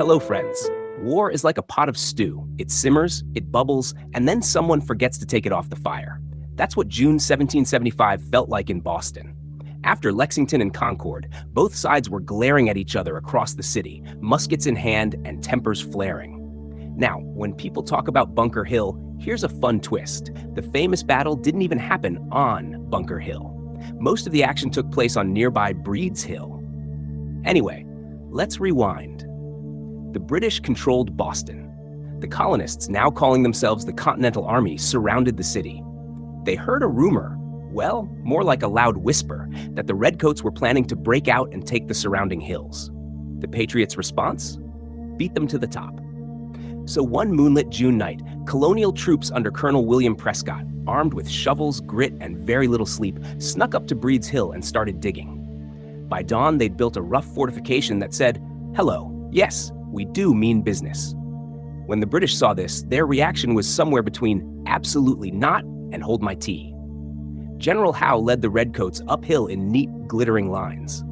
Hello, friends. War is like a pot of stew. It simmers, it bubbles, and then someone forgets to take it off the fire. That's what June 1775 felt like in Boston. After Lexington and Concord, both sides were glaring at each other across the city, muskets in hand and tempers flaring. Now, when people talk about Bunker Hill, here's a fun twist. The famous battle didn't even happen on Bunker Hill. Most of the action took place on nearby Breed's Hill. Anyway, let's rewind. The British controlled Boston. The colonists, now calling themselves the Continental Army, surrounded the city. They heard a rumor, well, more like a loud whisper, that the Redcoats were planning to break out and take the surrounding hills. The Patriots' response? Beat them to the top. So one moonlit June night, colonial troops under Colonel William Prescott, armed with shovels, grit, and very little sleep, snuck up to Breed's Hill and started digging. By dawn, they'd built a rough fortification that said, "Hello, yes, we do mean business." When the British saw this, their reaction was somewhere between absolutely not and hold my tea. General Howe led the Redcoats uphill in neat, glittering lines.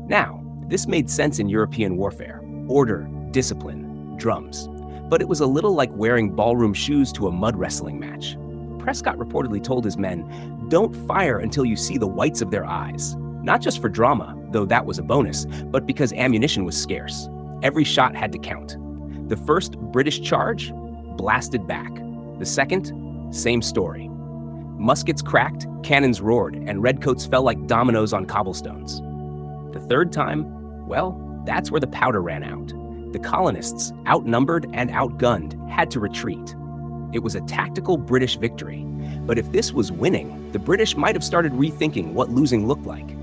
Now, this made sense in European warfare. Order, discipline, drums. But it was a little like wearing ballroom shoes to a mud wrestling match. Prescott reportedly told his men, "Don't fire until you see the whites of their eyes." Not just for drama, though that was a bonus, but because ammunition was scarce. Every shot had to count. The first British charge? Blasted back. The second? Same story. Muskets cracked, cannons roared, and Redcoats fell like dominoes on cobblestones. The third time? Well, that's where the powder ran out. The colonists, outnumbered and outgunned, had to retreat. It was a tactical British victory. But if this was winning, the British might have started rethinking what losing looked like.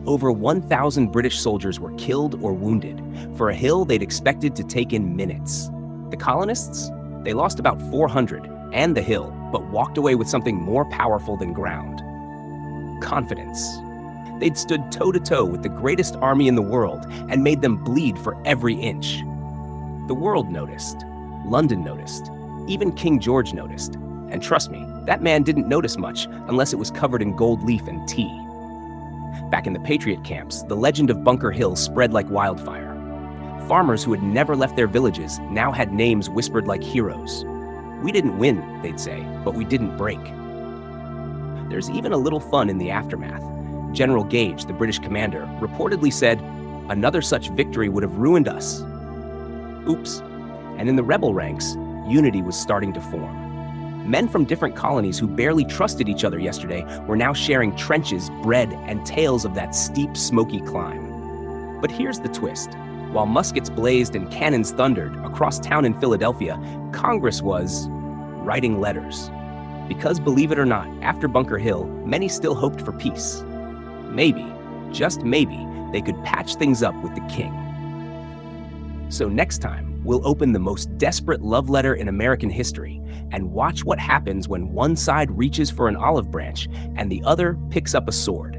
Over 1,000 British soldiers were killed or wounded for a hill they'd expected to take in minutes. The colonists? They lost about 400 and the hill, but walked away with something more powerful than ground. Confidence. They'd stood toe-to-toe with the greatest army in the world and made them bleed for every inch. The world noticed. London noticed. Even King George noticed. And trust me, that man didn't notice much unless it was covered in gold leaf and tea. Back in the Patriot camps, the legend of Bunker Hill spread like wildfire. Farmers who had never left their villages now had names whispered like heroes. "We didn't win," they'd say, "but we didn't break." There's even a little fun in the aftermath. General Gage, the British commander, reportedly said, "Another such victory would have ruined us." Oops. And in the rebel ranks, unity was starting to form. Men from different colonies who barely trusted each other yesterday were now sharing trenches, bread, and tales of that steep, smoky climb. But here's the twist. While muskets blazed and cannons thundered across town in Philadelphia, Congress was writing letters. Because, believe it or not, after Bunker Hill, many still hoped for peace. Maybe, just maybe, they could patch things up with the king. So next time, we'll open the most desperate love letter in American history and watch what happens when one side reaches for an olive branch and the other picks up a sword.